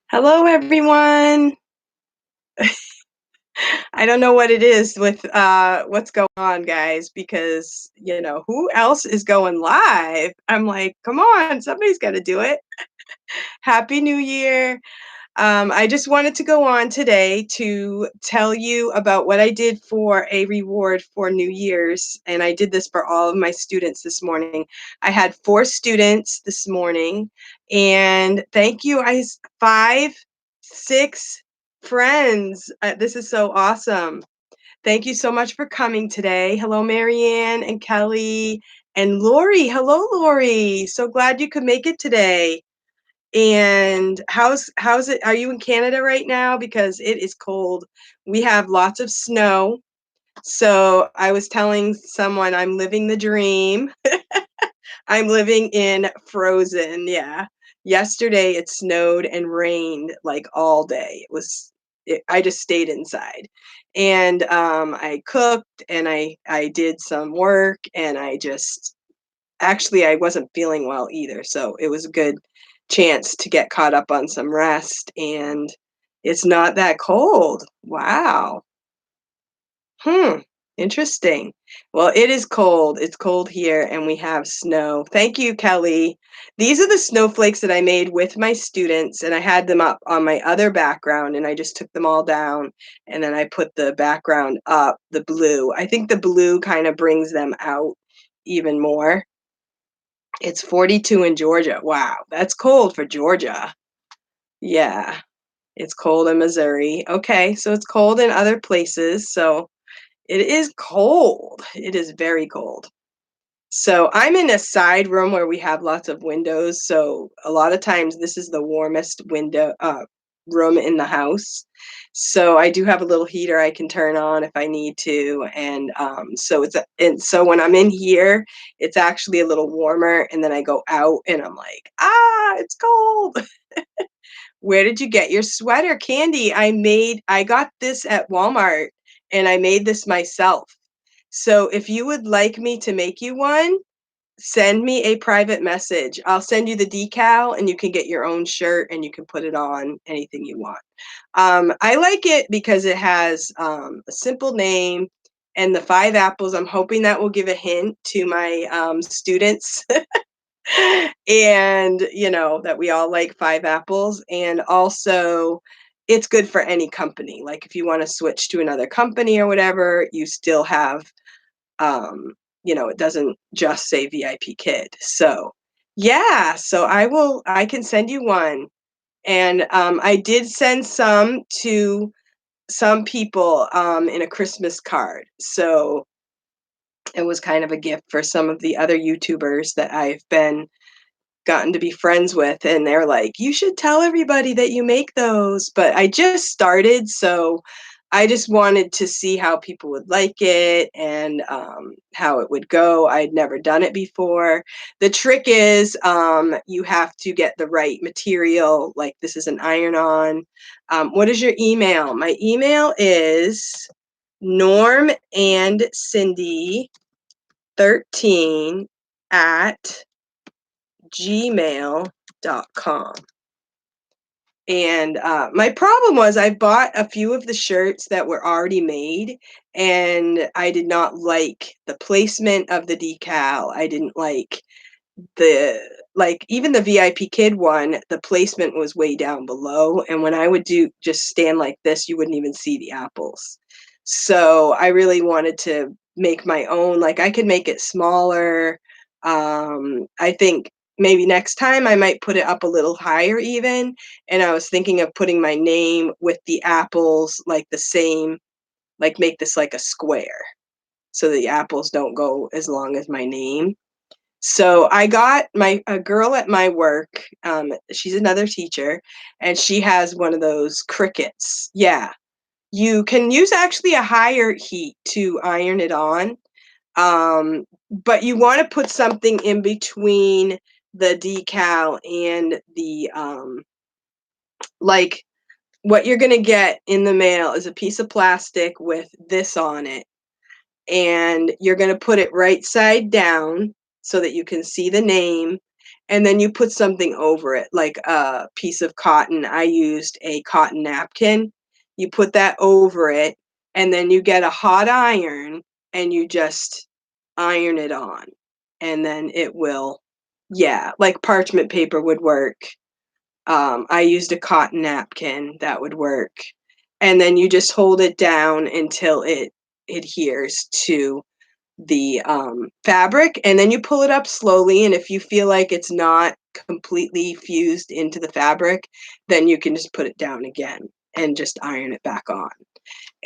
Hello, everyone. I don't know what it is with what's going on, guys, because who else is going live? I'm like, come on, somebody's got to do it. Happy New Year. I just wanted to go on today to tell you about what I did for a reward for New Year's. And I did this for all of my students this morning. I had 4 students this morning. And thank you, 5, 6 friends. This is so awesome. Thank you so much for coming today. Hello, Marianne and Kelly and Lori. Hello, Lori. So glad you could make it today. And how's it? Are you in Canada right now? Because it is cold. We have lots of snow. So I was telling someone I'm living the dream. I'm living in frozen. Yeah. Yesterday it snowed and rained like all day. I just stayed inside. And I cooked and I did some work and I wasn't feeling well either, so it was a good chance to get caught up on some rest, and it's not that cold. Wow. Hmm, interesting. Well, it is cold. It's cold here, and we have snow. Thank you, Kelly. These are the snowflakes that I made with my students, and I had them up on my other background, and I just took them all down, and then I put the background up, the blue. I think the blue kind of brings them out even more. It's 42 in Georgia. Wow, that's cold for Georgia. Yeah, it's cold in Missouri. Okay, so it's cold in other places. So it is cold. It is very cold. So I'm in a side room where we have lots of windows. So a lot of times this is the warmest room in the house. So I do have a little heater I can turn on if I need to, and so when I'm in here, it's actually a little warmer, and then I go out and I'm like, it's cold. Where did you get your sweater, Candy? I got this at Walmart, and I made this myself. So if you would like me to make you one, send me a private message. I'll send you the decal and you can get your own shirt and you can put it on anything you want. I like it because it has a simple name and the 5 apples. I'm hoping that will give a hint to my students and, that we all like 5 apples. And also, it's good for any company. Like if you want to switch to another company or whatever, you still have um, it doesn't just say VIP Kid. So, yeah, so I can send you one. And I did send some to some people in a Christmas card. So it was kind of a gift for some of the other YouTubers that I've been gotten to be friends with, and they're like, "You should tell everybody that you make those." But I just started, so I just wanted to see how people would like it and how it would go. I'd never done it before. The trick is you have to get the right material. Like this is an iron-on. What is your email? My email is normandcindy13 at gmail.com. And my problem was I bought a few of the shirts that were already made, and I did not like the placement of the decal. I didn't like even the VIP Kid one, the placement was way down below. And when I would just stand like this, you wouldn't even see the apples. So I really wanted to make my own. Like I could make it smaller. I think maybe next time I might put it up a little higher even. And I was thinking of putting my name with the apples like the same, like make this like a square so the apples don't go as long as my name. So I got a girl at my work. She's another teacher, and she has one of those crickets. Yeah, you can use actually a higher heat to iron it on, but you want to put something in between the decal and the like. What you're gonna get in the mail is a piece of plastic with this on it, and you're gonna put it right side down so that you can see the name, and then you put something over it, like a piece of cotton. I used a cotton napkin. You put that over it, and then you get a hot iron and you just iron it on. And then it will, yeah, like parchment paper would work. I used a cotton napkin that would work. And then you just hold it down until it adheres to the fabric, and then you pull it up slowly. And if you feel like it's not completely fused into the fabric, then you can just put it down again and just iron it back on.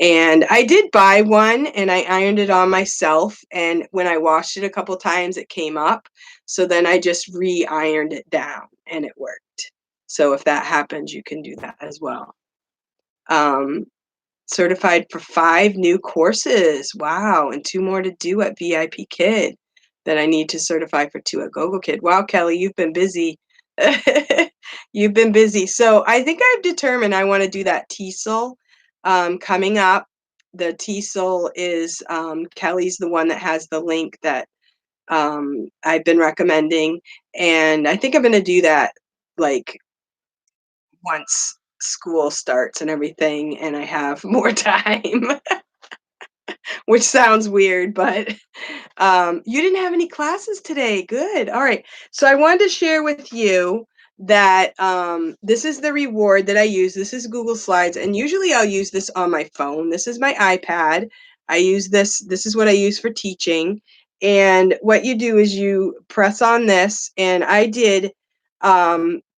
And I did buy one and I ironed it on myself. And when I washed it a couple times, it came up. So then I just re-ironed it down and it worked. So if that happens, you can do that as well. Um, Certified for 5 new courses. Wow, and 2 more to do at VIPkid that I need to certify for 2 at GoGoKid. Wow, Kelly, you've been busy. You've been busy. So I think I've determined I want to do that TESOL coming up. The TESOL is Kelly's the one that has the link that I've been recommending, and I think I'm going to do that like once school starts and everything and I have more time, which sounds weird, but you didn't have any classes today. Good. All right. So I wanted to share with you that this is the reward that I use. This is Google Slides, and usually I'll use this on my phone. This is my iPad. I use this. This is what I use for teaching. And what you do is you press on this, and I did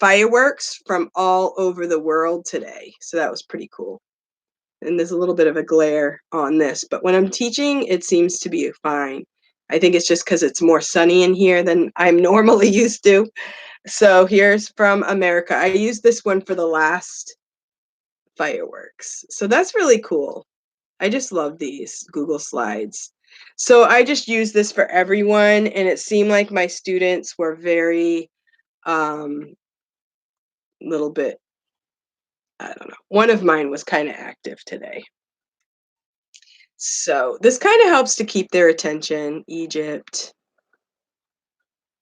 fireworks from all over the world today. So that was pretty cool. And there's a little bit of a glare on this, but when I'm teaching, it seems to be fine. I think it's just because it's more sunny in here than I'm normally used to. So here's from America. I used this one for the last fireworks. So that's really cool. I just love these Google Slides. So I just use this for everyone, and it seemed like my students were very little bit, I don't know. One of mine was kind of active today. So this kind of helps to keep their attention, Egypt.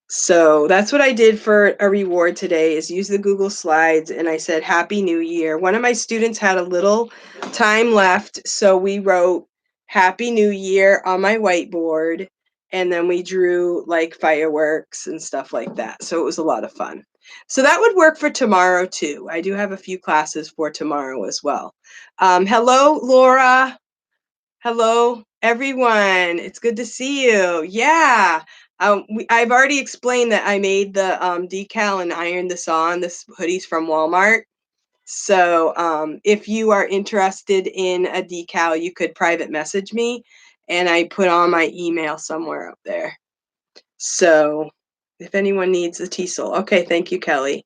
So that's what I did for a reward today, is use the Google Slides, and I said, Happy New Year. One of my students had a little time left, so we wrote Happy New Year on my whiteboard, and then we drew like fireworks and stuff like that. So it was a lot of fun. So that would work for tomorrow too. I do have a few classes for tomorrow as well. Hello, Laura. Hello, everyone. It's good to see you. Yeah. I've already explained that I made the decal and ironed this on. This hoodie's from Walmart. So if you are interested in a decal, you could private message me, and I put on my email somewhere up there. So if anyone needs a TESOL. Okay, thank you, Kelly.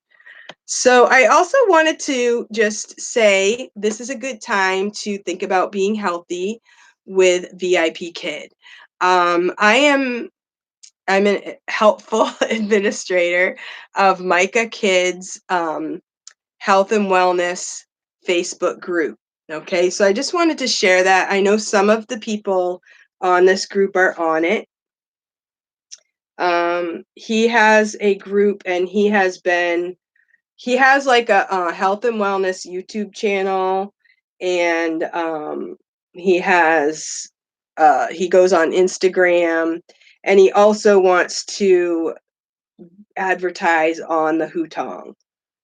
So I also wanted to just say this is a good time to think about being healthy with VIPkid. I'm a helpful administrator of Micah Kids Health and Wellness Facebook group. Okay, so I just wanted to share that. I know some of the people on this group are on it. He has a group, and he has like a health and wellness YouTube channel, and he has he goes on Instagram, and he also wants to advertise on the Hutong.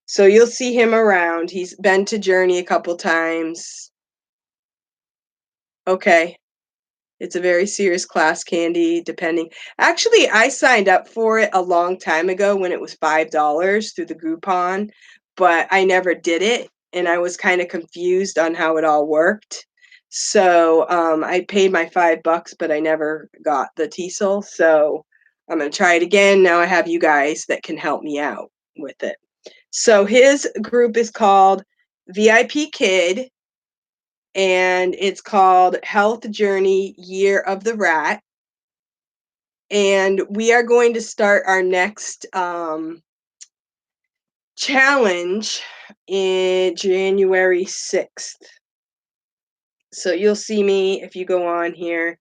So you'll see him around. He's been to Journey a couple times. Okay. It's a very serious class, Candy, depending. Actually, I signed up for it a long time ago when it was $5 through the Groupon, but I never did it, and I was kind of confused on how it all worked. So I paid my $5, but I never got the TESOL. So I'm going to try it again. Now I have you guys that can help me out with it. So his group is called VIPkid, and it's called Health Journey Year of the Rat. And we are going to start our next challenge in January 6th. So you'll see me if you go on here.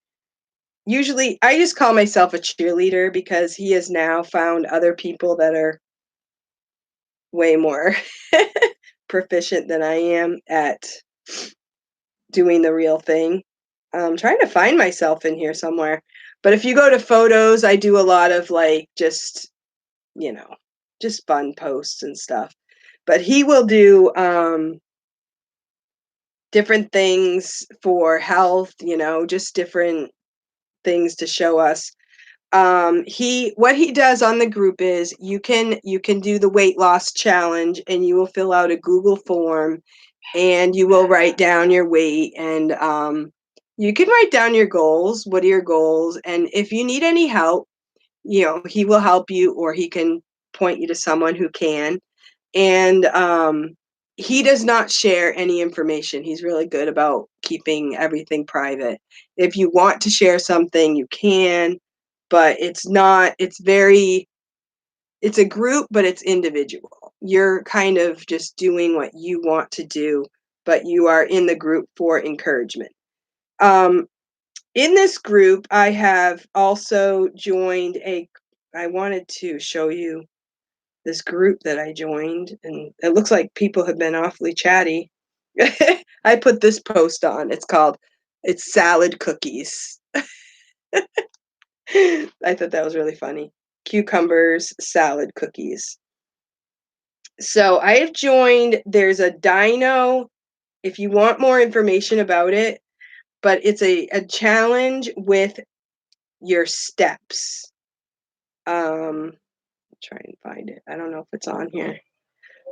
usually I just call myself a cheerleader because he has now found other people that are way more proficient than I am at doing the real thing. I'm trying to find myself in here somewhere. But if you go to photos, I do a lot of like you know, just fun posts and stuff. But he will do different things for health, just different things to show us. He what he does on the group is you can do the weight loss challenge and you will fill out a Google form and you will write down your weight and you can write down your goals. What are your goals? And if you need any help, he will help you or he can point you to someone who can. And he does not share any information. He's really good about keeping everything private. If you want to share something, you can, but it's not, it's a group, but it's individual. You're kind of just doing what you want to do, but you are in the group for encouragement. Um, in this group, I have also joined I wanted to show you this group that I joined, and it looks like people have been awfully chatty. I put this post on. It's salad cookies. I thought that was really funny. Cucumbers, salad cookies. So I have joined, there's a dino, if you want more information about it, but it's a challenge with your steps. Try and find it. I don't know if it's on here.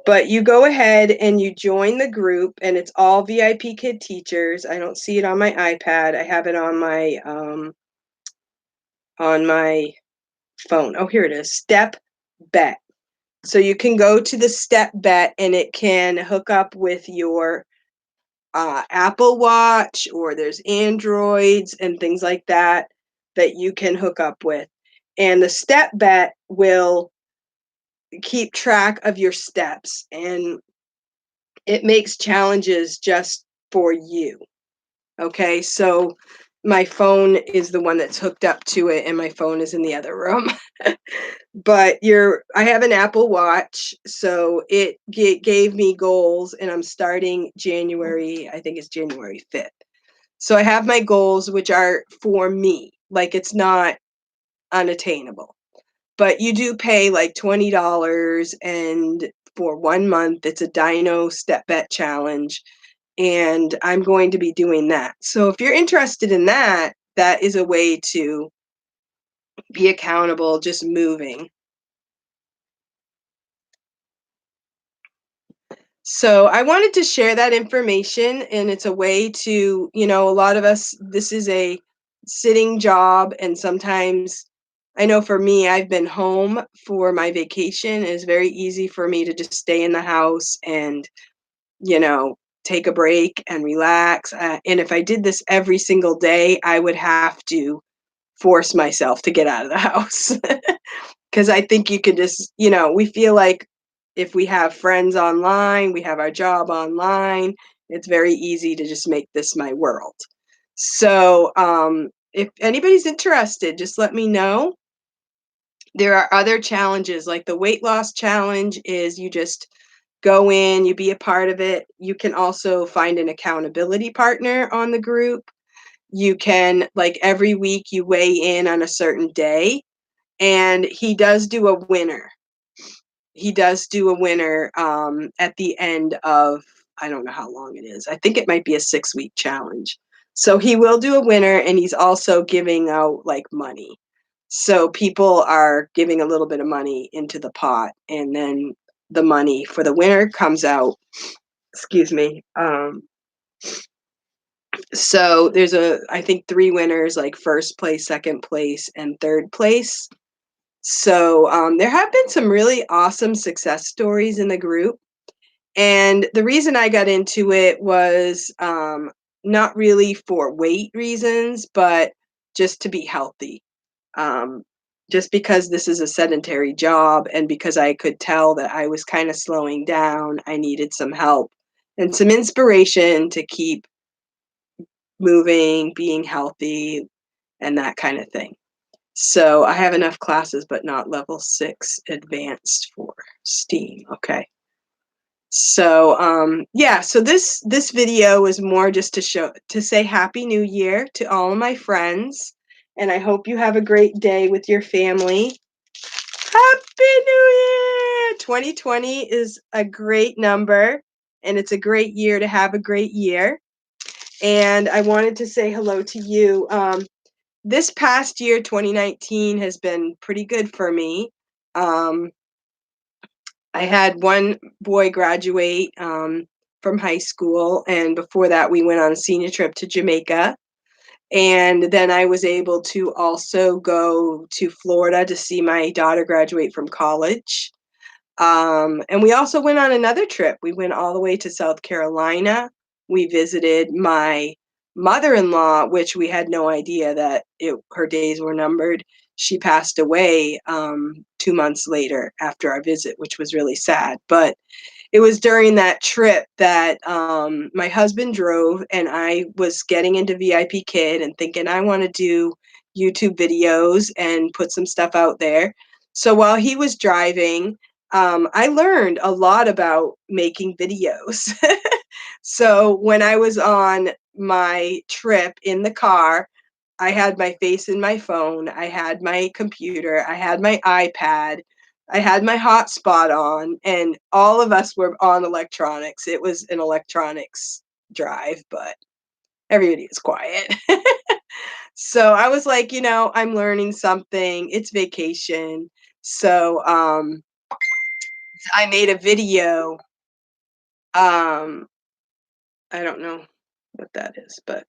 But you go ahead and you join the group, and it's all VIPkid teachers. I don't see it on my iPad. I have it on my phone. Oh, here it is. Step Bet. So you can go to the Step Bet, and it can hook up with your Apple Watch, or there's Androids and things like that that you can hook up with. And the Step Bet will keep track of your steps, and it makes challenges just for you. Okay, so my phone is the one that's hooked up to it, and my phone is in the other room. But I have an Apple Watch, so it gave me goals, and I'm starting January, I think it's January 5th. So I have my goals, which are for me, like it's not unattainable. But you do pay like $20, and for 1 month, it's a Dino Step Bet challenge, and I'm going to be doing that. So if you're interested in that, that is a way to be accountable, just moving. So I wanted to share that information, and it's a way to, a lot of us, this is a sitting job, and sometimes I know for me, I've been home for my vacation. It's very easy for me to just stay in the house and, you know, take a break and relax. And if I did this every single day, I would have to force myself to get out of the house. Because I think you can just, we feel like if we have friends online, we have our job online, it's very easy to just make this my world. So if anybody's interested, just let me know. There are other challenges, like the weight loss challenge is you just go in, you be a part of it. You can also find an accountability partner on the group. You can, like every week, you weigh in on a certain day, and he does do a winner. He does do a winner at the end of, I don't know how long it is. I think it might be a 6-week challenge. So he will do a winner, and he's also giving out like money. So people are giving a little bit of money into the pot, and then the money for the winner comes out. Excuse me. So there's I think 3 winners, like first place, second place, and third place. So there have been some really awesome success stories in the group. And the reason I got into it was not really for weight reasons, but just to be healthy. Um, just because this is a sedentary job, and because I could tell that I was kind of slowing down, I needed some help and some inspiration to keep moving, being healthy. and that kind of thing. So I have enough classes, but not level 6 advanced for STEAM. Okay. So yeah, so this video is more just to say Happy New Year to all of my friends, and I hope you have a great day with your family. Happy New Year! 2020 is a great number, and it's a great year to have a great year. And I wanted to say hello to you. This past year, 2019, has been pretty good for me. I had one boy graduate from high school, and before that, we went on a senior trip to Jamaica. And then I was able to also go to Florida to see my daughter graduate from college. And we also went on another trip. We went all the way to South Carolina. We visited my mother-in-law, which we had no idea that her days were numbered. She passed away 2 months later after our visit, which was really sad. But it was during that trip that my husband drove, and I was getting into VIPkid and thinking I want to do YouTube videos and put some stuff out there. So while he was driving, I learned a lot about making videos. So when I was on my trip in the car, I had my face in my phone, I had my computer, I had my iPad, I had my hotspot on, and all of us were on electronics. It was an electronics drive, but everybody was quiet. So I was like, I'm learning something. It's vacation. So I made a video. Um, I don't know what that is, but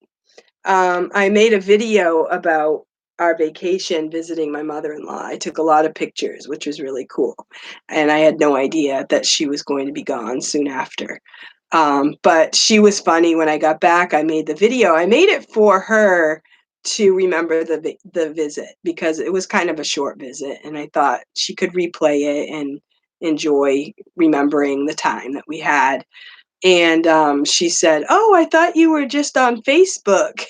I made a video about our vacation visiting my mother-in-law. I took a lot of pictures, which was really cool. And I had no idea that she was going to be gone soon after. But she was funny. When I got back, I made the video. I made it for her to remember the visit because it was kind of a short visit, and I thought she could replay it and enjoy remembering the time that we had. And she said, "Oh, I thought you were just on Facebook."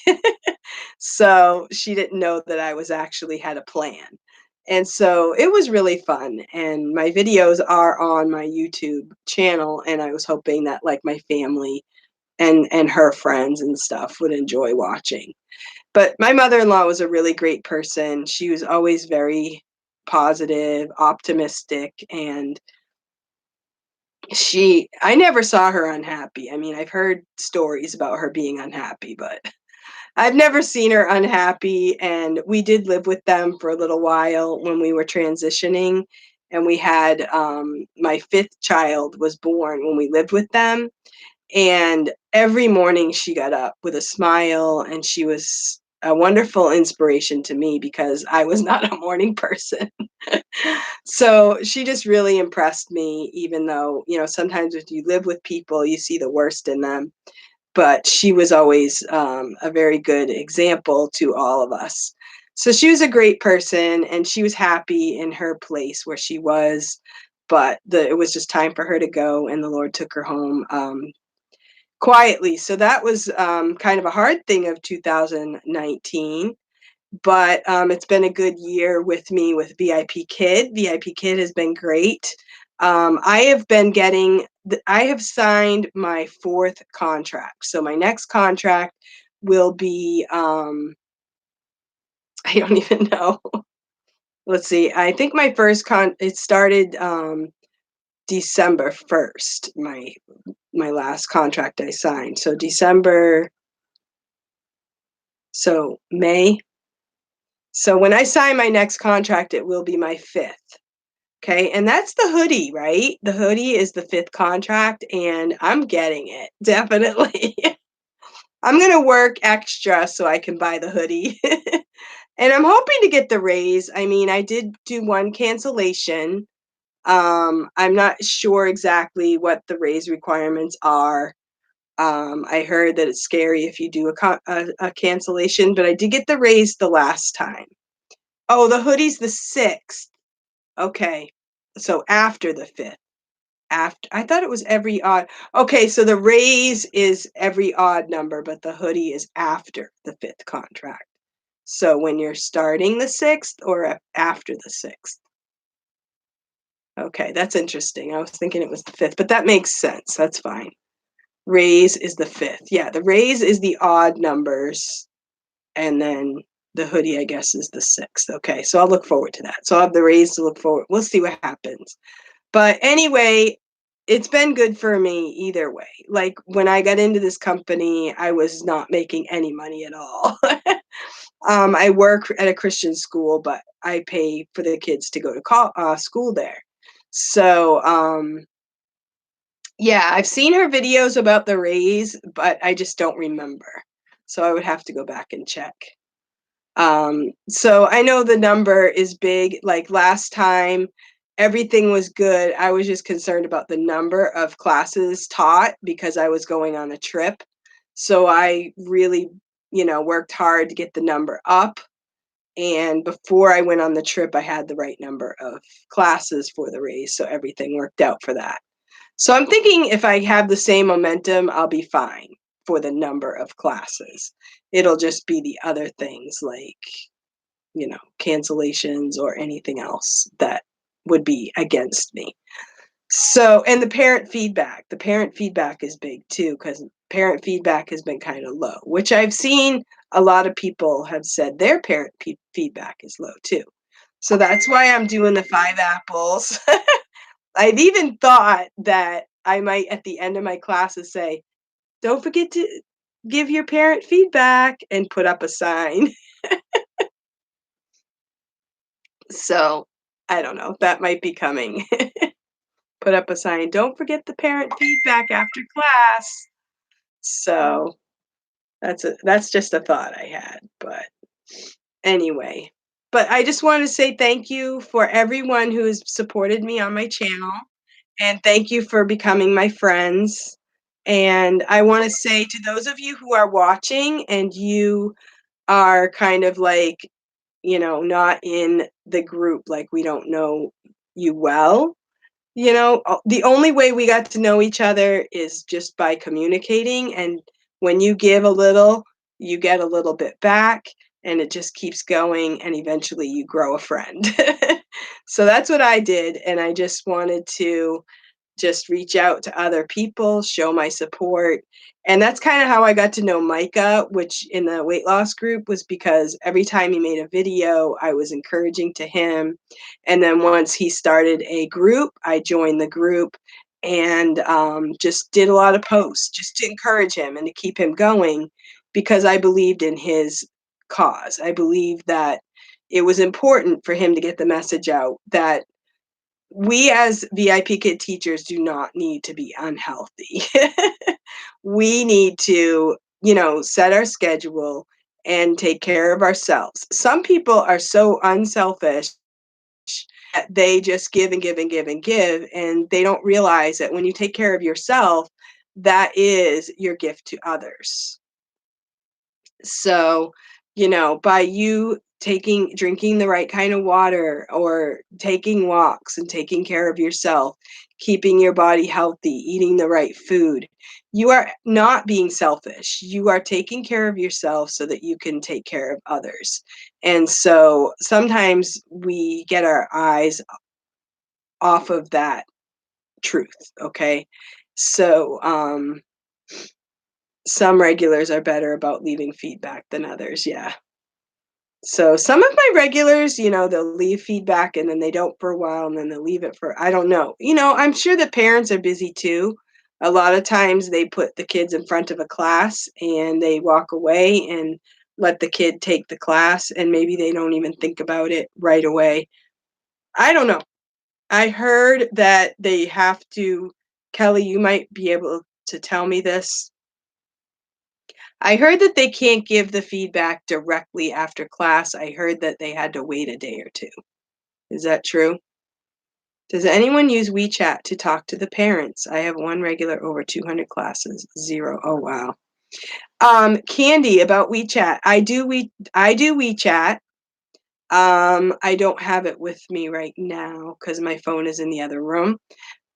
So she didn't know that I was actually had a plan. And so it was really fun. And my videos are on my YouTube channel. And I was hoping that like my family and her friends and stuff would enjoy watching. But my mother-in-law was a really great person. She was always very positive, optimistic, and I never saw her unhappy. I mean, I've heard stories about her being unhappy, but I've never seen her unhappy. And we did live with them for a little while when we were transitioning. And we had my fifth child was born when we lived with them. And every morning she got up with a smile, and she was a wonderful inspiration to me because I was not a morning person. So she just really impressed me, even though, sometimes if you live with people, you see the worst in them. But she was always a very good example to all of us. So she was a great person, and she was happy in her place where she was. But it was just time for her to go, and the Lord took her home quietly. So that was kind of a hard thing of 2019. But it's been a good year with me with VIPkid. VIPkid has been great. I have been I have signed my fourth contract. So my next contract will be, I don't even know. Let's see. I think my it started December 1st, my last contract I signed. So May. So when I sign my next contract, it will be my fifth. Okay, and that's the hoodie, right? The hoodie is the fifth contract, and I'm getting it, definitely. I'm gonna work extra so I can buy the hoodie. And I'm hoping to get the raise. I mean, I did do one cancellation. I'm not sure exactly what the raise requirements are. I heard that it's scary if you do a cancellation, but I did get the raise the last time. Oh, the hoodie's the 6th. Okay. So after the 5th. After I thought it was every odd. Okay, so the raise is every odd number, but the hoodie is after the 5th contract. So when you're starting the 6th or after the 6th? Okay, that's interesting. I was thinking it was the 5th, but that makes sense. That's fine. Raise is the 5th. Yeah, the raise is the odd numbers, and then the hoodie, I guess, is the 6th. Okay, so I'll look forward to that. So I'll have the raise to look forward. We'll see what happens. But anyway, it's been good for me either way. Like when I got into this company, I was not making any money at all. I work at a Christian school, but I pay for the kids to go to school there. So, yeah, I've seen her videos about the raise, but I just don't remember. So I would have to go back and check. So I know the number is big. Like last time, everything was good. I was just concerned about the number of classes taught because I was going on a trip. So I really, worked hard to get the number up. And before I went on the trip, I had the right number of classes for the race. So everything worked out for that. So I'm thinking if I have the same momentum, I'll be fine for the number of classes. It'll just be the other things like, cancellations or anything else that would be against me. So, and the parent feedback is big too, because parent feedback has been kind of low, which I've seen a lot of people have said their parent feedback is low too. So that's why I'm doing the 5 apples. I've even thought that I might at the end of my classes say, don't forget to give your parent feedback and put up a sign. So I don't know, that might be coming. Put up a sign, don't forget the parent feedback after class. So that's just a thought I had, but anyway. But I just wanted to say thank you for everyone who has supported me on my channel, and thank you for becoming my friends. And I want to say to those of you who are watching and you are kind of like, not in the group, like we don't know you well, the only way we got to know each other is just by communicating. And when you give a little, you get a little bit back, and it just keeps going. And eventually you grow a friend. So that's what I did. And I just wanted to just reach out to other people, show my support. And that's kind of how I got to know Micah, which in the weight loss group was because every time he made a video, I was encouraging to him. And then once he started a group, I joined the group and just did a lot of posts just to encourage him and to keep him going because I believed in his cause. I believed that it was important for him to get the message out that we as VIPkid teachers do not need to be unhealthy. We need to, set our schedule and take care of ourselves. Some people are so unselfish that they just give and give and give and give, and they don't realize that when you take care of yourself, that is your gift to others. So, by you drinking the right kind of water or taking walks and taking care of yourself, keeping your body healthy, eating the right food, you are not being selfish. You are taking care of yourself so that you can take care of others. And so sometimes we get our eyes off of that truth. Okay. So, some regulars are better about leaving feedback than others. Yeah. So some of my regulars, they'll leave feedback and then they don't for a while and then they'll leave it for, I don't know. I'm sure the parents are busy too. A lot of times they put the kids in front of a class and they walk away and let the kid take the class and maybe they don't even think about it right away. I don't know. I heard that they have to, Kelly, you might be able to tell me this. I heard that they can't give the feedback directly after class. I heard that they had to wait a day or two. Is that true? Does anyone use WeChat to talk to the parents? I have one regular over 200 classes. 0. Oh wow. Candy, about WeChat. I do WeChat. I don't have it with me right now because my phone is in the other room.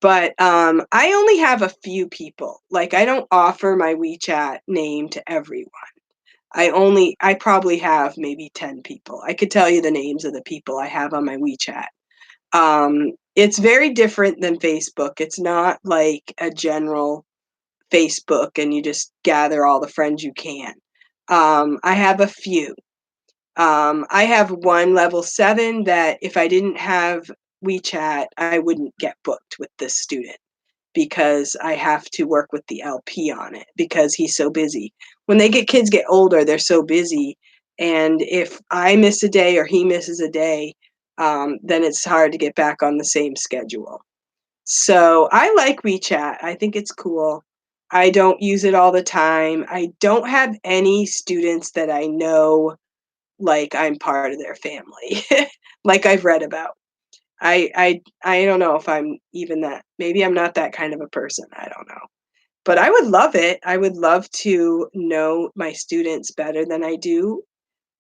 But I only have a few people. Like I don't offer my WeChat name to everyone. I probably have maybe 10 people. I could tell you the names of the people I have on my WeChat. It's very different than Facebook. It's not like a general Facebook and you just gather all the friends you can. I have a few. I have one level 7 that if I didn't have WeChat, I wouldn't get booked with this student because I have to work with the LP on it because he's so busy. When kids get older, they're so busy, and if I miss a day or he misses a day, then it's hard to get back on the same schedule. So I like WeChat. I think it's cool. I don't use it all the time. I don't have any students that I know like I'm part of their family, like I've read about. I don't know if I'm even that. Maybe I'm not that kind of a person. I don't know. But I would love it. I would love to know my students better than I do,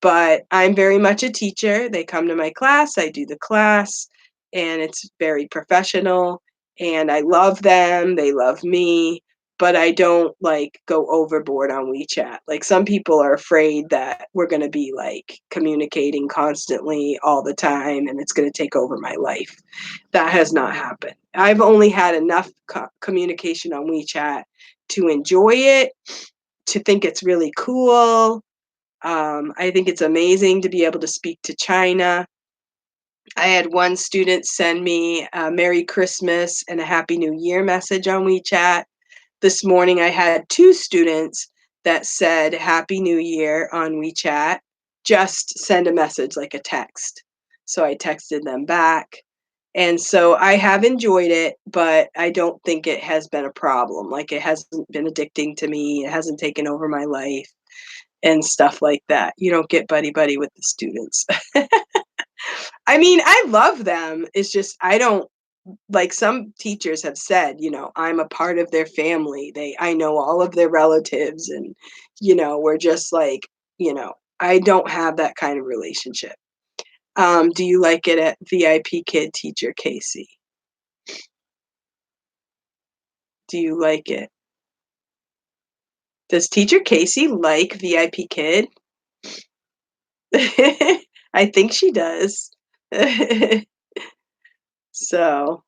but I'm very much a teacher. They come to my class, I do the class, and it's very professional, and I love them, they love me, but I don't, like, go overboard on WeChat. Like, some people are afraid that we're gonna be, like, communicating constantly all the time, and it's gonna take over my life. That has not happened. I've only had enough communication on WeChat to enjoy it, to think it's really cool. I think it's amazing to be able to speak to China. I had one student send me a Merry Christmas and a Happy New Year message on WeChat. This morning, I had 2 students that said Happy New Year on WeChat. Just send a message, like a text. So I texted them back. And so I have enjoyed it, but I don't think it has been a problem. Like, it hasn't been addicting to me. It hasn't taken over my life and stuff like that. You don't get buddy-buddy with the students. I mean, I love them. It's just I don't like some teachers have said, I'm a part of their family. I know all of their relatives and, we're just like, I don't have that kind of relationship. Do you like it at VIP Kid Teacher Casey? Do you like it? Does Teacher Casey like VIP Kid? I think she does. So,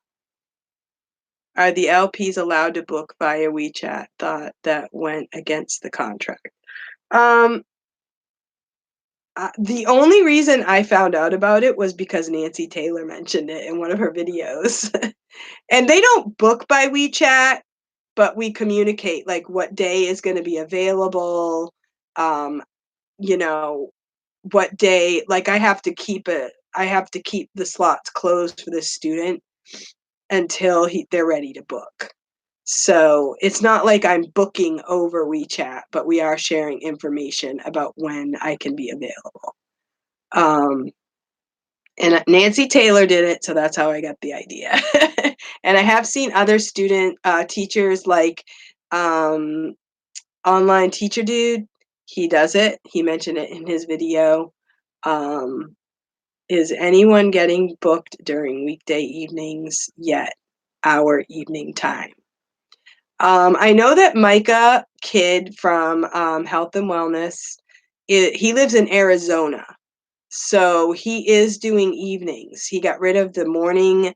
are the LPs allowed to book via WeChat? Thought that went against the contract. Um, the only reason I found out about it was because Nancy Taylor mentioned it in one of her videos. And they don't book by WeChat, but we communicate like what day is going to be available, um, you know, what day, like I have to keep the slots closed for the student until they're ready to book. So it's not like I'm booking over WeChat, but we are sharing information about when I can be available. Um, and Nancy Taylor did it, so that's how I got the idea. And I have seen other teachers like um, online teacher dude. He does it. He mentioned it in his video. Um, is anyone getting booked during weekday evenings yet? Our evening time. I know that Micah Kid from Health and Wellness, he lives in Arizona. So he is doing evenings. He got rid of the morning.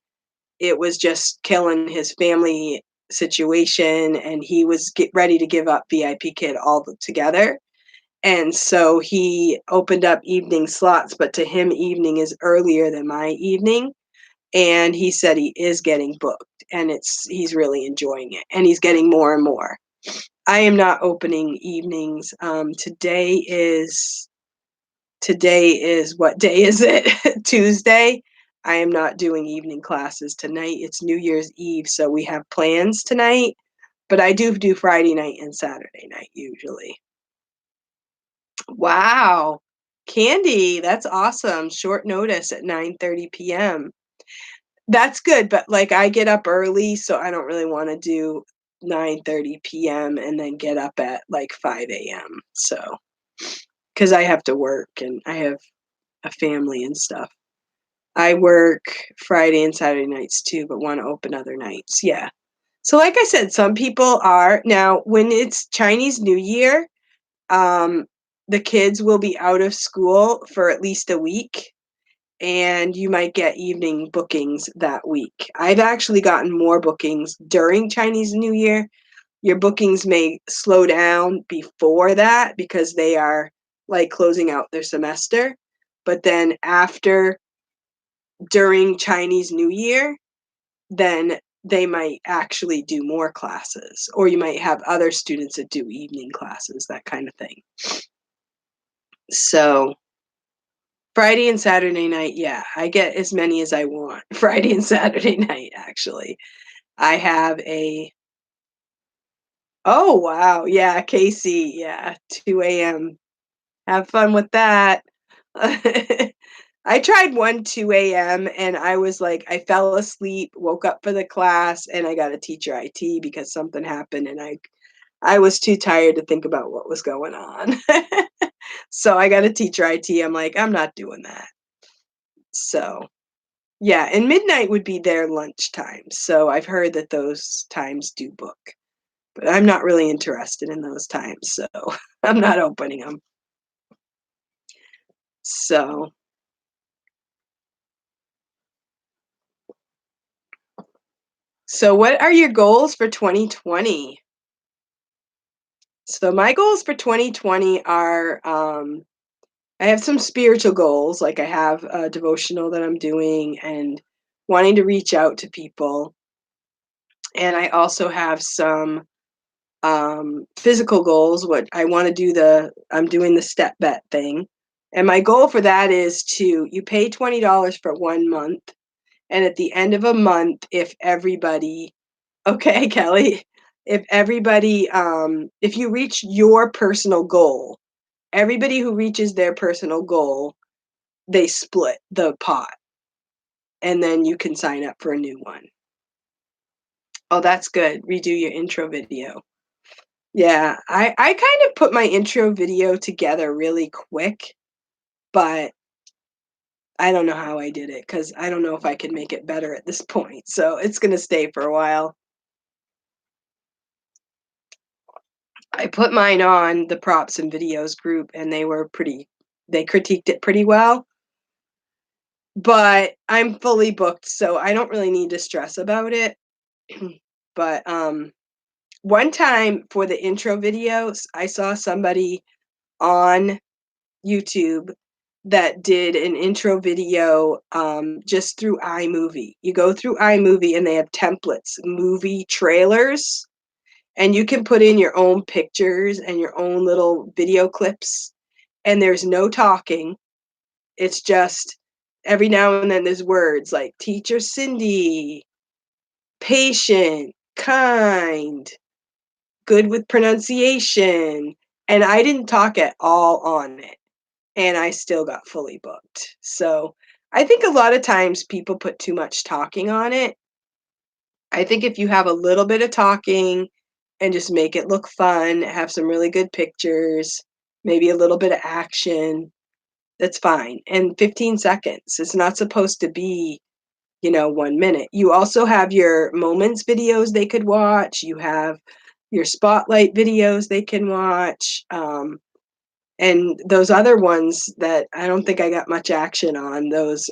It was just killing his family situation, and he was ready to give up VIP Kid altogether. And so he opened up evening slots, but to him, evening is earlier than my evening. And he said he is getting booked, and he's really enjoying it, and he's getting more and more. I am not opening evenings. Today is what day is it? Tuesday. I am not doing evening classes tonight. It's New Year's Eve, so we have plans tonight, but I do Friday night and Saturday night usually. Wow. Candy, that's awesome. Short notice at 9:30 PM. That's good, but, like, I get up early, so I don't really wanna do 9:30 PM and then get up at, like, 5 AM, so, because I have to work and I have a family and stuff. I work Friday and Saturday nights too, but wanna open other nights, yeah. So, like I said, some people are now, when it's Chinese New Year, um, the kids will be out of school for at least a week, and you might get evening bookings that week. I've actually gotten more bookings during Chinese New Year. Your bookings may slow down before that because they are like closing out their semester. But then after, during Chinese New Year, then they might actually do more classes, or you might have other students that do evening classes, that kind of thing. So Friday and Saturday night, yeah, I get as many as I want. Friday and Saturday night, actually. I have a Oh, wow, yeah, Casey, yeah, 2 AM. Have fun with that. I tried one 2 AM, and I was like, I fell asleep, woke up for the class, and I got a teacher IT because something happened, and I was too tired to think about what was going on. So I got a teacher IT. I'm like, I'm not doing that. So, yeah, and midnight would be their lunchtime. So I've heard that those times do book, but I'm not really interested in those times. So I'm not opening them. So, so what are your goals for 2020? So my goals for 2020 are I have some spiritual goals, like I have a devotional that I'm doing and wanting to reach out to people. And I also have some physical goals. What I want to do, I'm doing the step bet thing. And my goal for that is you pay $20 for 1 month. And at the end of a month, if everybody, okay, Kelly, if you reach your personal goal, everybody who reaches their personal goal, they split the pot, and then you can sign up for a new one. Oh, that's good. Redo your intro video. Yeah, I kind of put my intro video together really quick, but I don't know how I did it because I don't know if I can make it better at this point. So it's gonna stay for a while. I put mine on the props and videos group, and they critiqued it pretty well. But I'm fully booked, so I don't really need to stress about it. But one time for the intro videos, I saw somebody on YouTube that did an intro video just through iMovie. You go through iMovie and they have templates, movie trailers, and you can put in your own pictures and your own little video clips, and there's no talking. It's just every now and then there's words like teacher Cindy, patient, kind, good with pronunciation, and I didn't talk at all on it, and I still got fully booked. So, I think a lot of times people put too much talking on it. I think if you have a little bit of talking and just make it look fun, have some really good pictures, maybe a little bit of action, that's fine. And 15 seconds. It's not supposed to be, 1 minute. You also have your moments videos they could watch. You have your spotlight videos they can watch. And those other ones that I don't think I got much action on, those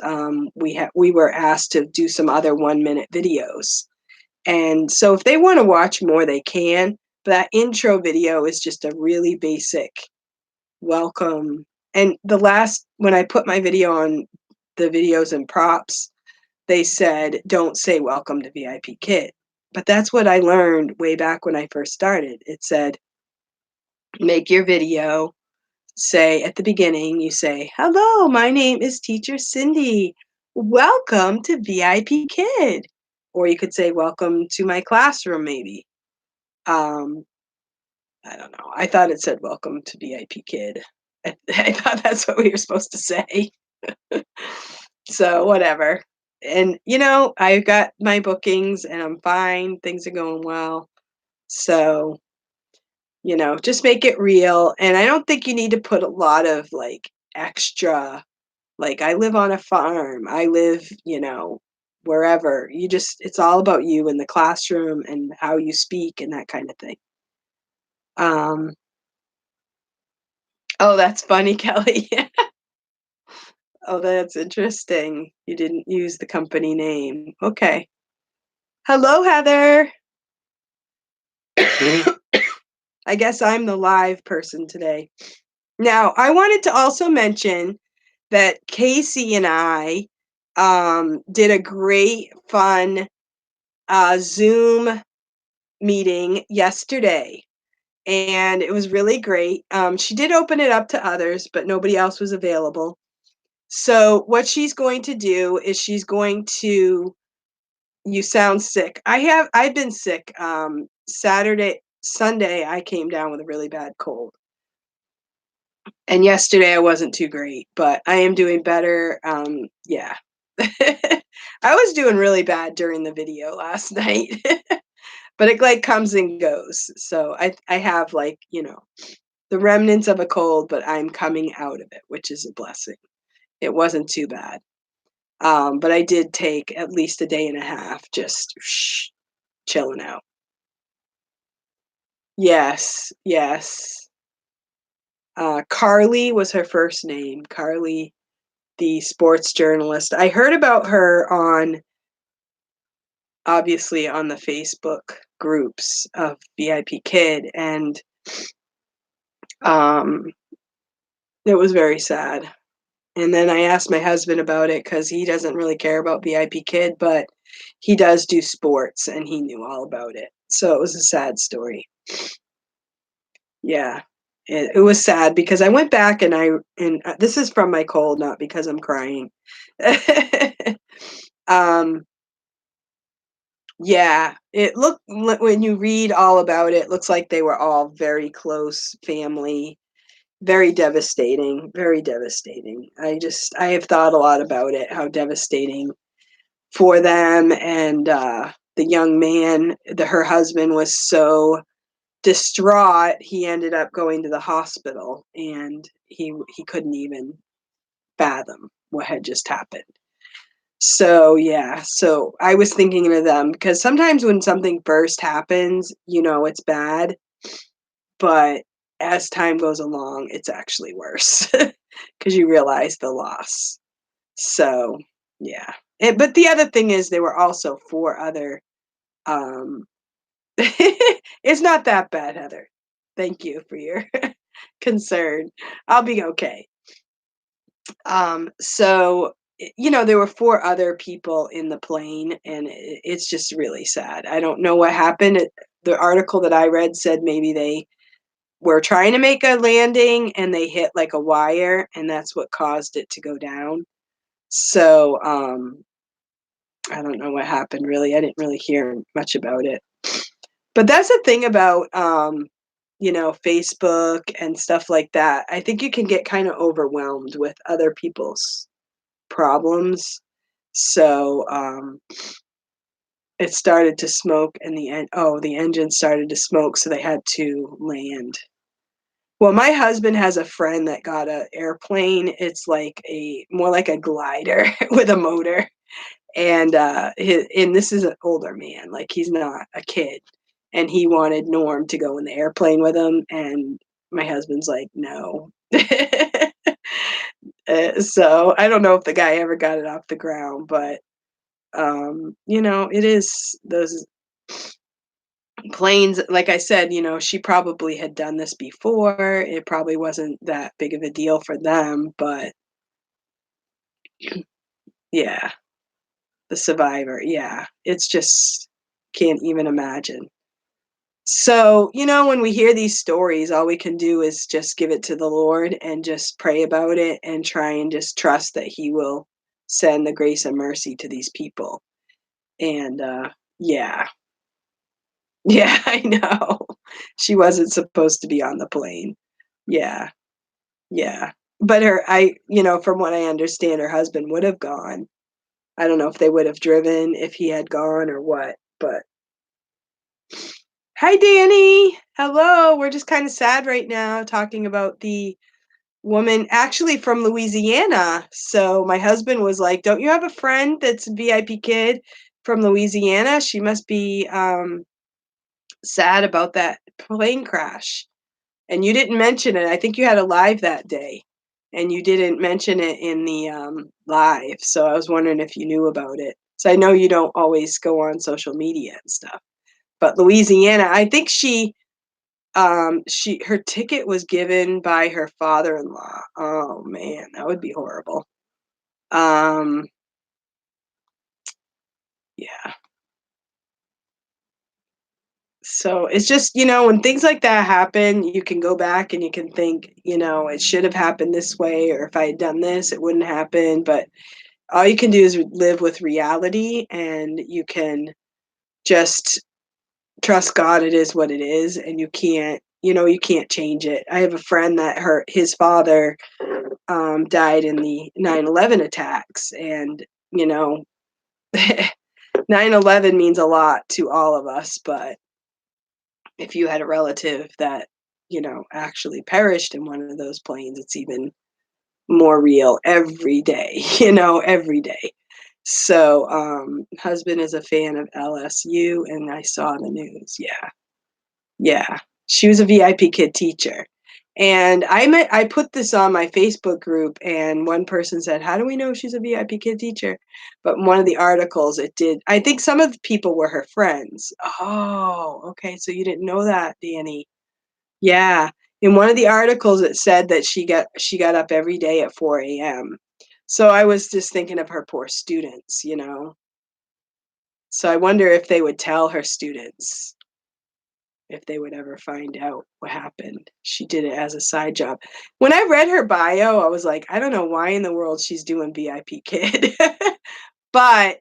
we were asked to do some other 1 minute videos. And so if they want to watch more, they can. But that intro video is just a really basic welcome. And when I put my video on the videos and props, they said, don't say welcome to VIPkid. But that's what I learned way back when I first started. It said, make your video, say at the beginning, you say, hello, my name is Teacher Cindy. Welcome to VIPkid. Or you could say, welcome to my classroom, maybe. Um, I don't know. I thought it said welcome to VIPkid. I thought that's what we were supposed to say. So whatever. And I got my bookings and I'm fine. Things are going well. So, just make it real. And I don't think you need to put a lot of like extra, like I live on a farm. I live, wherever. It's all about you in the classroom and how you speak and that kind of thing. Um Oh, that's funny, Kelly. Oh, that's interesting. You didn't use the company name. Okay. Hello, Heather. I guess I'm the live person today. Now, I wanted to also mention that Casey and I did a great, fun Zoom meeting yesterday, and it was really great. She did open it up to others, but nobody else was available. So, what she's going to do is she's going to you sound sick. I've been sick. Sunday, I came down with a really bad cold. And yesterday I wasn't too great, but I am doing better. Yeah. I was doing really bad during the video last night, but it like comes and goes. So I have like, the remnants of a cold, but I'm coming out of it, which is a blessing. It wasn't too bad. But I did take at least a day and a half just chilling out. Yes, yes. Carly was her first name. Carly, the sports journalist. I heard about her obviously on the Facebook groups of VIPkid, and um, it was very sad. And then I asked my husband about it because he doesn't really care about VIPkid, but he does do sports, and he knew all about it. So it was a sad story. Yeah. It was sad because I went back and this is from my cold, not because I'm crying. um, Yeah, when you read all about it, looks like they were all very close family. Very devastating, very devastating. I have thought a lot about it, how devastating for them, and the young man, her husband was so distraught, he ended up going to the hospital, and he couldn't even fathom what had just happened. So, yeah, so I was thinking of them because sometimes when something first happens, it's bad, but as time goes along, it's actually worse because you realize the loss. So, yeah. But the other thing is there were also 4 other, um it's not that bad, Heather. Thank you for your concern. I'll be okay. So there were 4 other people in the plane, and it's just really sad. I don't know what happened. The article that I read said maybe they were trying to make a landing and they hit like a wire, and that's what caused it to go down. So, I don't know what happened really. I didn't really hear much about it. But that's the thing about Facebook and stuff like that. I think you can get kind of overwhelmed with other people's problems. So, it started to smoke and the engine started to smoke, so they had to land. Well, my husband has a friend that got a airplane. It's like a more like a glider with a motor, and, this is an older man, like, he's not a kid, and he wanted Norm to go in the airplane with him, and my husband's like, "No." So, I don't know if the guy ever got it off the ground, but, it is those planes, like I said, she probably had done this before, it probably wasn't that big of a deal for them, but yeah, the survivor, yeah, it's just can't even imagine. So, when we hear these stories, all we can do is just give it to the Lord and just pray about it and try and just trust that He will send the grace and mercy to these people. And yeah, yeah, I know. She wasn't supposed to be on the plane. Yeah, yeah. But from what I understand, her husband would have gone. I don't know if they would have driven if he had gone or what, but hi, Danny. Hello. We're just kind of sad right now talking about the woman actually from Louisiana. So my husband was like, "Don't you have a friend that's a VIPkid from Louisiana? She must be sad about that plane crash." And you didn't mention it. I think you had a live that day, and you didn't mention it in the, live, so I was wondering if you knew about it. So I know you don't always go on social media and stuff, but Louisiana, I think she her ticket was given by her father-in-law. Oh, man, that would be horrible. Um, yeah. So it's just, when things like that happen, you can go back and you can think, it should have happened this way, or if I had done this, it wouldn't happen. But all you can do is live with reality, and you can just trust God. It is what it is, and you can't change it. I have a friend that his father died in the 9/11 attacks, and you know 9/11 means a lot to all of us, but if you had a relative that, actually perished in one of those planes, it's even more real every day, every day. So, husband is a fan of LSU, and I saw the news. Yeah, yeah. She was a VIP kid teacher. And I put this on my Facebook group, and one person said, "How do we know she's a VIP kid teacher?" But in one of the articles, it did. I think some of the people were her friends. Oh, okay. So you didn't know that, Danny. Yeah. In one of the articles, it said that she got up every day at 4 a.m. So I was just thinking of her poor students. So I wonder if they would tell her students, if they would ever find out what happened. She did it as a side job. When I read her bio, I was like, I don't know why in the world she's doing VIP Kid. But,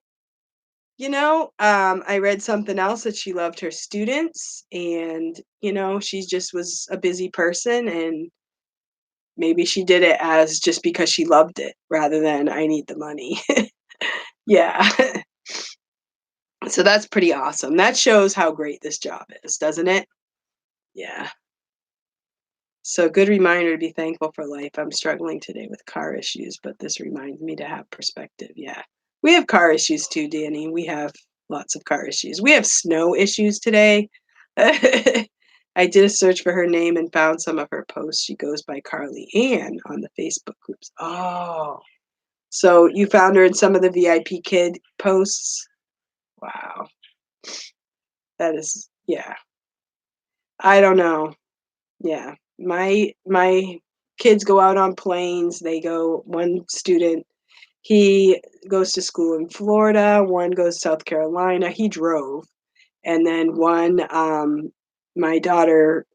I read something else that she loved her students, and, she just was a busy person, and maybe she did it as just because she loved it rather than I need the money. Yeah. So that's pretty awesome. That shows how great this job is, doesn't it? Yeah. So, good reminder to be thankful for life. I'm struggling today with car issues, but this reminds me to have perspective. Yeah. We have car issues too, Danny. We have lots of car issues. We have snow issues today. I did a search for her name and found some of her posts. She goes by Carly Ann on the Facebook groups. Oh, so you found her in some of the VIP kid posts? Wow. That is, yeah. I don't know. Yeah. My kids go out on planes. One student, he goes to school in Florida, one goes to South Carolina. He drove. And then one of my daughters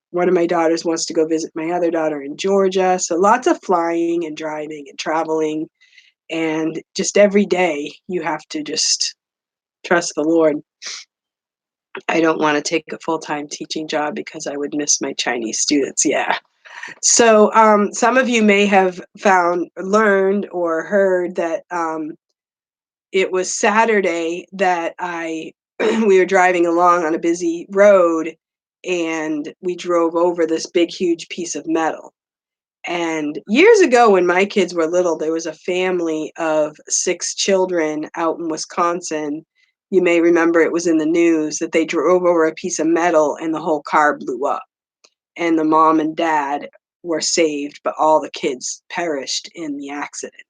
wants to go visit my other daughter in Georgia. So lots of flying and driving and traveling. And just every day you have to just trust the Lord. I don't want to take a full-time teaching job because I would miss my Chinese students. Yeah. So, some of you may have learned or heard that it was Saturday that we were driving along on a busy road, and we drove over this big, huge piece of metal. And years ago, when my kids were little, there was a family of 6 children out in Wisconsin. You may remember it was in the news that they drove over a piece of metal and the whole car blew up, and the mom and dad were saved, but all the kids perished in the accident.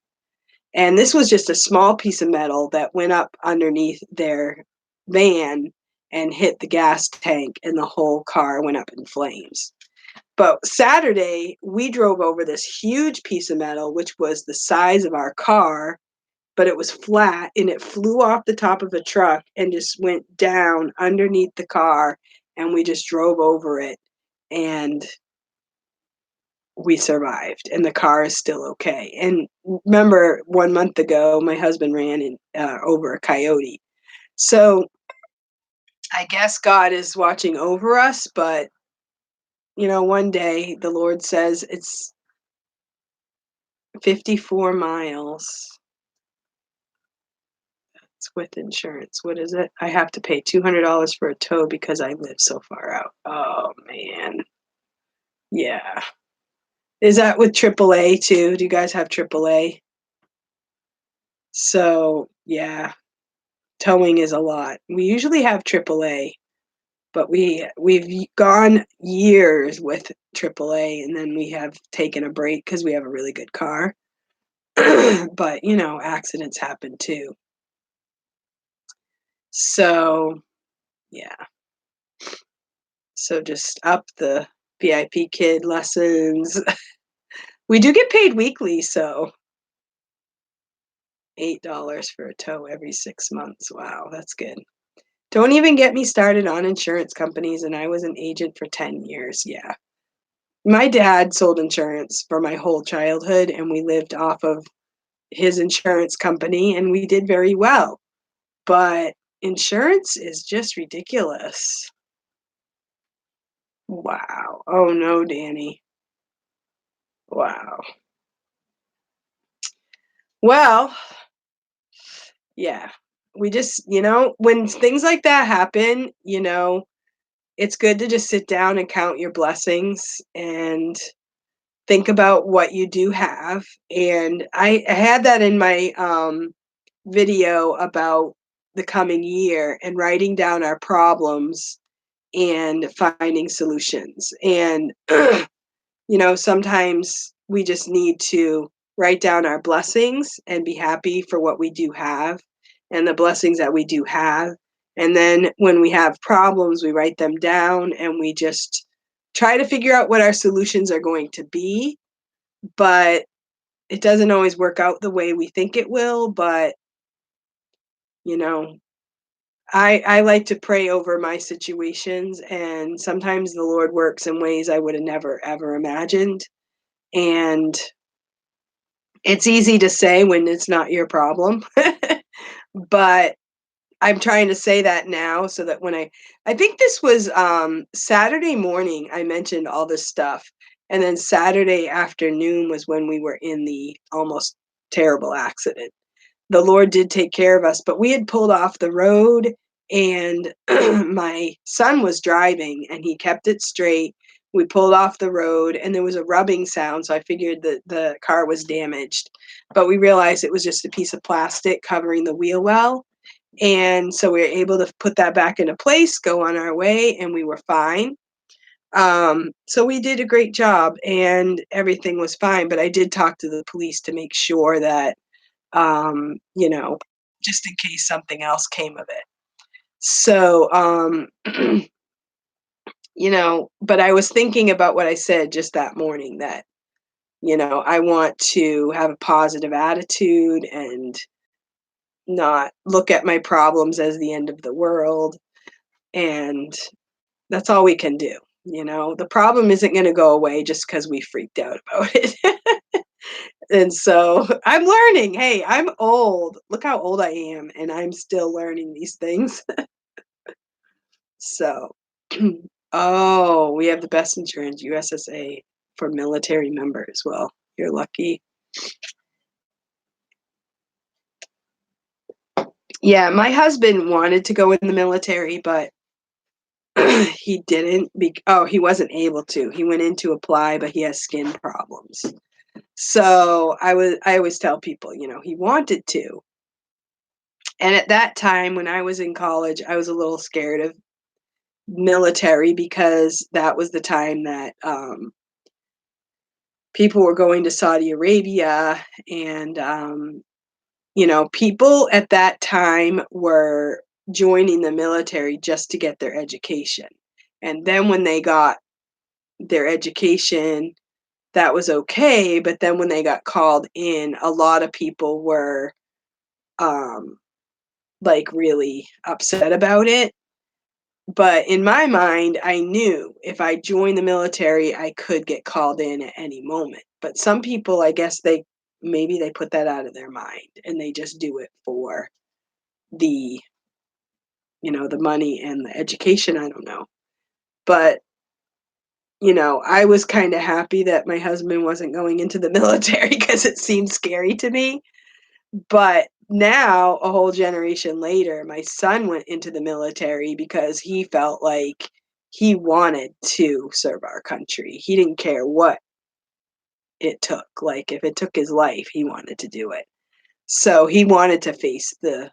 And this was just a small piece of metal that went up underneath their van and hit the gas tank, and the whole car went up in flames. But Saturday, we drove over this huge piece of metal, which was the size of our car, but it was flat, and it flew off the top of a truck and just went down underneath the car, and we just drove over it. And we survived, and the car is still okay. And remember, 1 month ago, my husband over a coyote. So I guess God is watching over us, but one day the Lord says it's 54 miles. It's with insurance. What is it? I have to pay $200 for a tow because I live so far out. Oh man. Yeah. Is that with AAA too? Do you guys have AAA? So, yeah, towing is a lot. We usually have AAA. but we've gone years with AAA, and then we have taken a break because we have a really good car. But, accidents happen too. So, yeah. So just up the VIP kid lessons. We do get paid weekly, so $8 for a tow every 6 months. Wow, that's good. Don't even get me started on insurance companies, and I was an agent for 10 years. Yeah. My dad sold insurance for my whole childhood, and we lived off of his insurance company, and we did very well. But insurance is just ridiculous. Wow. Oh no, Danny. Wow. Well, yeah. We just, when things like that happen, it's good to just sit down and count your blessings and think about what you do have. And I had that in my video about the coming year and writing down our problems and finding solutions. And sometimes we just need to write down our blessings and be happy for what we do have and the blessings that we do have. And then when we have problems, we write them down and we just try to figure out what our solutions are going to be. But it doesn't always work out the way we think it will. But, you know, I like to pray over my situations, and sometimes the Lord works in ways I would have never ever imagined. And it's easy to say when it's not your problem, but I'm trying to say that now so that when I think this was, Saturday morning, I mentioned all this stuff, and then Saturday afternoon was when we were in the almost terrible accident. The Lord did take care of us, but we had pulled off the road, and my son was driving and he kept it straight. We pulled off the road and there was a rubbing sound, so I figured that the car was damaged. But we realized it was just a piece of plastic covering the wheel well. And so we were able to put that back into place, go on our way, and we were fine. So we did a great job and everything was fine. But I did talk to the police to make sure that um, you know, just in case something else came of it. So, but I was thinking about what I said just that morning that, I want to have a positive attitude and not look at my problems as the end of the world. And that's all we can do. The problem isn't going to go away just because we freaked out about it. And so I'm learning. Hey, I'm old. Look how old I am, and I'm still learning these things. So, oh, we have the best insurance, USSA, for military members. Well, you're lucky. Yeah, my husband wanted to go in the military, but he didn't. He wasn't able to. He went in to apply, but he has skin problems. So I always tell people, he wanted to. And at that time, when I was in college, I was a little scared of military because that was the time that people were going to Saudi Arabia. And, people at that time were joining the military just to get their education. And then when they got their education, that was okay. But then when they got called in, a lot of people were um, like really upset about it. But in my mind, I knew if I joined the military, I could get called in at any moment. But some people, I guess maybe they put that out of their mind and they just do it for the, the money and the education. I don't know. But, I was kind of happy that my husband wasn't going into the military because it seemed scary to me. But now, a whole generation later, my son went into the military because he felt like he wanted to serve our country. He didn't care what it took. Like, if it took his life, he wanted to do it. So he wanted to face the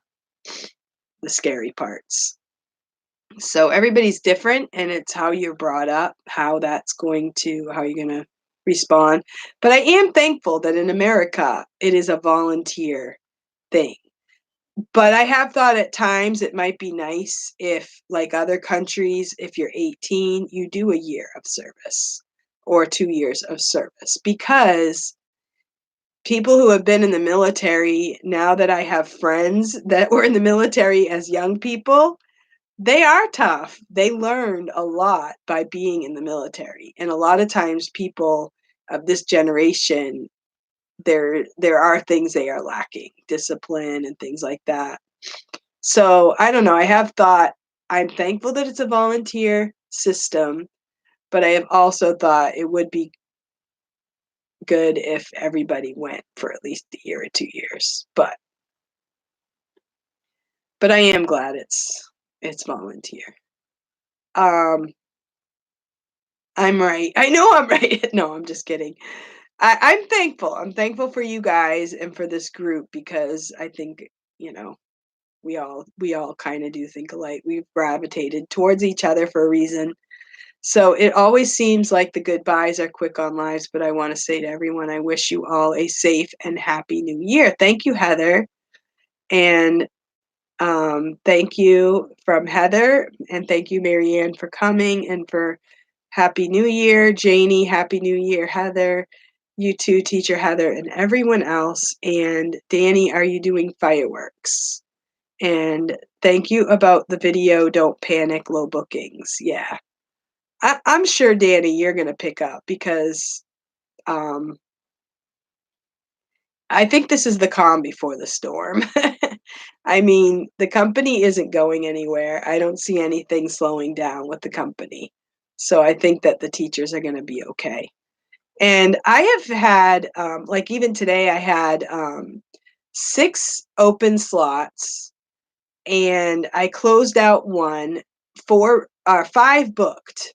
scary parts. So everybody's different, and it's how you're brought up, how you're gonna respond. But I am thankful that in America, it is a volunteer thing. But I have thought at times it might be nice if, like other countries, if you're 18, you do a year of service or 2 years of service, because people who have been in the military, now that I have friends that were in the military as young people, they are tough. They learned a lot by being in the military, and a lot of times people of this generation, there are things they are lacking, discipline and things like that. So, I don't know, I have thought I'm thankful that it's a volunteer system, but I have also thought it would be good if everybody went for at least a year or 2 years, but I am glad it's volunteer. Um, I'm right. I know I'm right. No, I'm just kidding. I'm thankful. I'm thankful for you guys and for this group because I think, you know, we all kinda do think alike. We've gravitated towards each other for a reason. So it always seems like the goodbyes are quick on lives, but I wanna say to everyone, I wish you all a safe and happy New Year. Thank you, Heather, and, thank you from Heather, and thank you, Marianne, for coming and for Happy New Year, Janie, Happy New Year, Heather, you too, Teacher Heather, and everyone else, and Danny, are you doing fireworks? And thank you about the video, "Don't Panic, Low Bookings." Yeah. I'm sure, Danny, you're gonna pick up because, um, I think this is the calm before the storm. I mean, the company isn't going anywhere. I don't see anything slowing down with the company. So I think that the teachers are gonna be okay. And I have had, like, even today, I had, 6 open slots, and I closed out 1, 5 booked.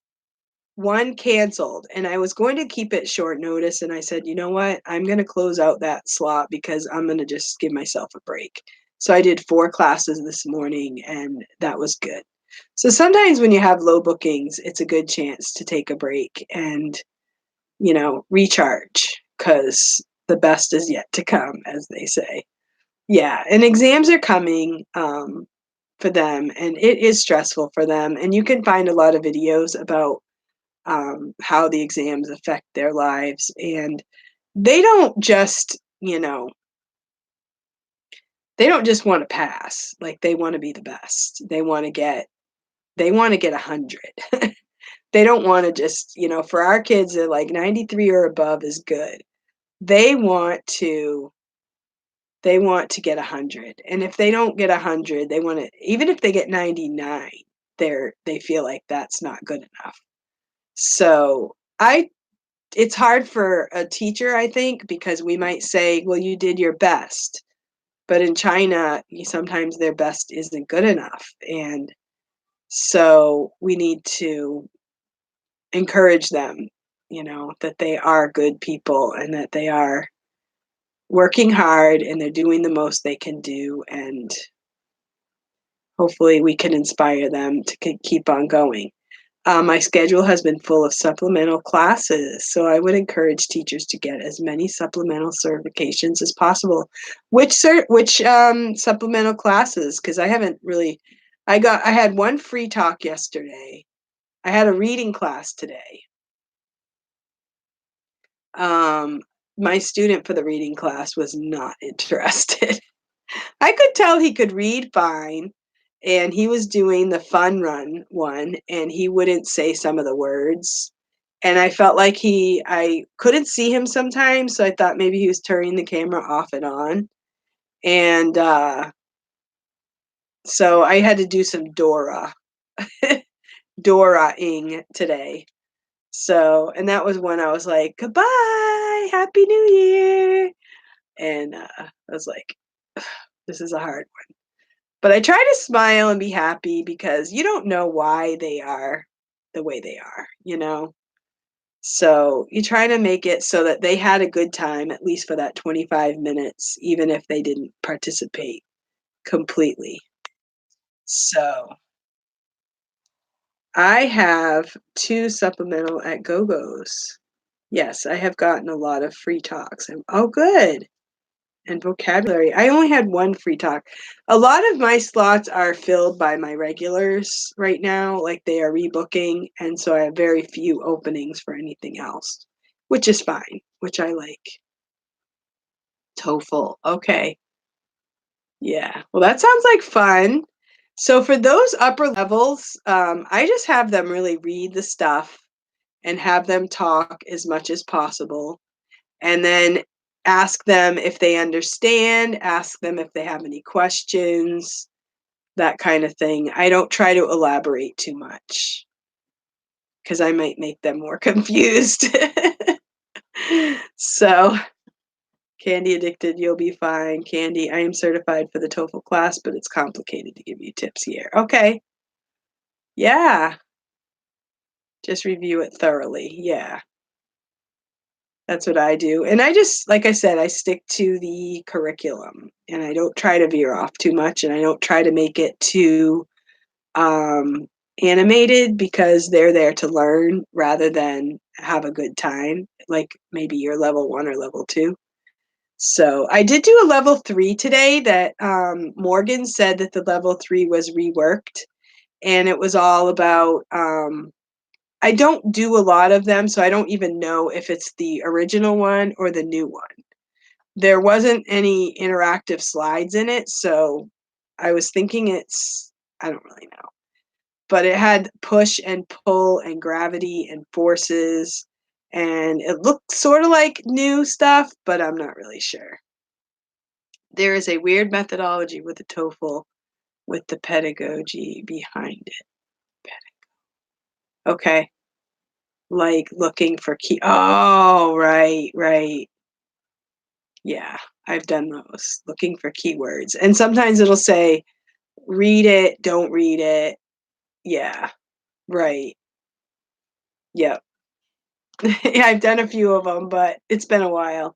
1 canceled, and I was going to keep it short notice, and I said, "You know what? I'm gonna close out that slot because I'm gonna just give myself a break." So I did 4 classes this morning, and that was good. So sometimes when you have low bookings, it's a good chance to take a break and, recharge, because the best is yet to come, as they say. Yeah, and exams are coming, for them, and it is stressful for them, and you can find a lot of videos about how the exams affect their lives. And they don't just, they don't just want to pass. Like, they want to be the best. They want to get 100. They don't want to just, for our kids, they're like 93 or above is good. They want to they want to get 100. And if they don't get 100, they want to, even if they get 99, they feel like that's not good enough. So, I it's hard for a teacher, I think, because we might say, "Well, you did your best." But in China, sometimes their best isn't good enough. And so we need to encourage them, that they are good people and that they are working hard and they're doing the most they can do. And hopefully we can inspire them to keep on going. My schedule has been full of supplemental classes, so I would encourage teachers to get as many supplemental certifications as possible. Which supplemental classes? Because I haven't really. I had one free talk yesterday. I had a reading class today. Um, my student for the reading class was not interested. I could tell he could read fine, and he was doing the fun run one, and he wouldn't say some of the words. And I felt like I couldn't see him sometimes, so I thought maybe he was turning the camera off and on. And so I had to do some Dora-ing today. So, and that was when I was like, "Goodbye, Happy New Year." And I was like, this is a hard one. But I try to smile and be happy because you don't know why they are the way they are. So you try to make it so that they had a good time, at least for that 25 minutes, even if they didn't participate completely. So, I have 2 supplemental at GoGo's. Yes, I have gotten a lot of free talks. Oh, good. And vocabulary. I only had 1 free talk. A lot of my slots are filled by my regulars right now, like they are rebooking, and so I have very few openings for anything else, which is fine, which I like. TOEFL. Okay. Yeah. Well, that sounds like fun. So for those upper levels, I just have them really read the stuff and have them talk as much as possible, and then ask them if they understand, ask them if they have any questions, that kind of thing. I don't try to elaborate too much because I might make them more confused. So, Candy addicted, you'll be fine. Candy, I am certified for the TOEFL class, but it's complicated to give you tips here. Okay. Yeah. Just review it thoroughly. Yeah. That's what I do. And I just, like I said, I stick to the curriculum and I don't try to veer off too much and I don't try to make it too um, animated because they're there to learn rather than have a good time, like maybe you're level 1 or level 2. So I did do a level 3 today that Morgan said that the level 3 was reworked and it was all about I don't do a lot of them, so I don't even know if it's the original one or the new one. There wasn't any interactive slides in it, so I was thinking I don't really know. But it had push and pull and gravity and forces, and it looked sort of like new stuff, but I'm not really sure. There is a weird methodology with the TOEFL with the pedagogy behind it. Okay. Like looking for key. Oh, right, right. Yeah, I've done those, looking for keywords. And sometimes it'll say, read it, don't read it. Yeah, right. Yep. Yeah, I've done a few of them, but it's been a while.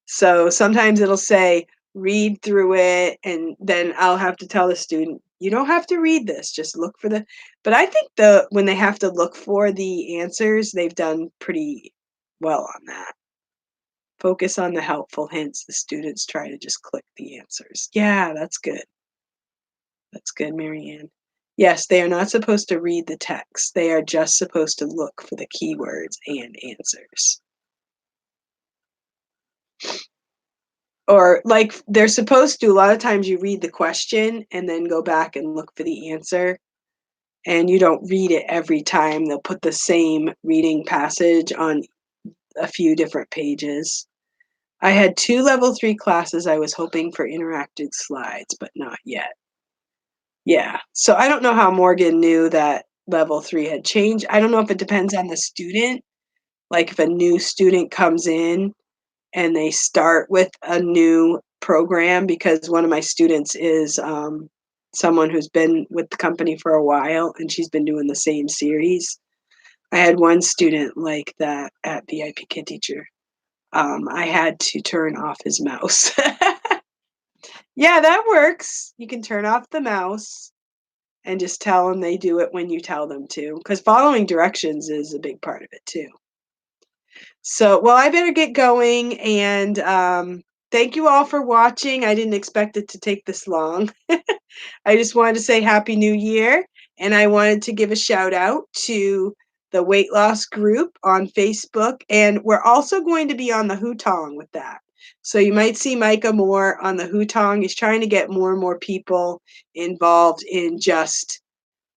So sometimes it'll say, read through it, and then I'll have to tell the student, you don't have to read this, just look for the. But I think when they have to look for the answers, they've done pretty well on that. Focus on the helpful hints. The students try to just click the answers. Yeah, that's good. That's good, Marianne. Yes, they are not supposed to read the text. They are just supposed to look for the keywords and answers. Or like they're supposed to, a lot of times you read the question and then go back and look for the answer. And you don't read it every time. They'll put the same reading passage on a few different pages. I had 2 level 3 classes. I was hoping for interactive slides, but not yet. Yeah. So I don't know how Morgan knew that level 3 had changed. I don't know if it depends on the student. Like if a new student comes in and they start with a new program, because one of my students is someone who's been with the company for a while and she's been doing the same series. I had one student like that at VIPkid Teacher. I had to turn off his mouse. Yeah, that works. You can turn off the mouse and just tell them they do it when you tell them to, because following directions is a big part of it too. So, well, I better get going, and thank you all for watching. I didn't expect it to take this long. I just wanted to say Happy New Year, and I wanted to give a shout out to the weight loss group on Facebook, and we're also going to be on the Hutong with that. So you might see Micah more on the Hutong. He's trying to get more and more people involved in just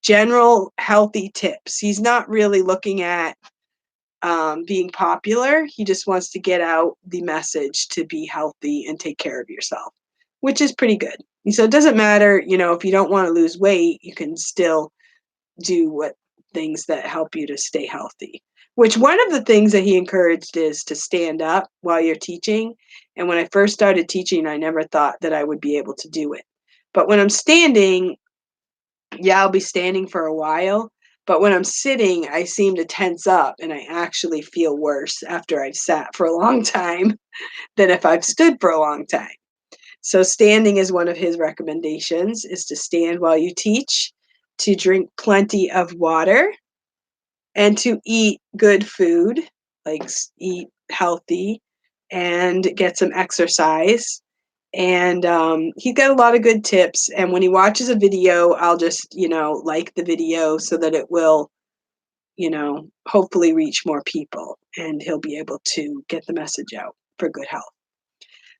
general healthy tips. He's not really looking at being popular. He just wants to get out the message to be healthy and take care of yourself, which is pretty good. So it doesn't matter, if you don't want to lose weight, you can still do things that help you to stay healthy. Which one of the things that he encouraged is to stand up while you're teaching. And when I first started teaching, I never thought that I would be able to do it. But when I'm standing, yeah, I'll be standing for a while, but when I'm sitting, I seem to tense up and I actually feel worse after I've sat for a long time than if I've stood for a long time. So standing is one of his recommendations, is to stand while you teach. to drink plenty of water, and to eat good food, like eat healthy and get some exercise. And he's got a lot of good tips. And when he watches a video, I'll just, like the video so that it will, hopefully reach more people and he'll be able to get the message out for good health.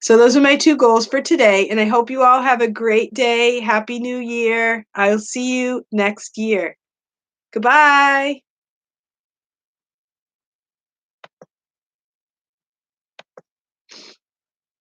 So those are my 2 goals for today. And I hope you all have a great day. Happy New Year. I'll see you next year. Goodbye.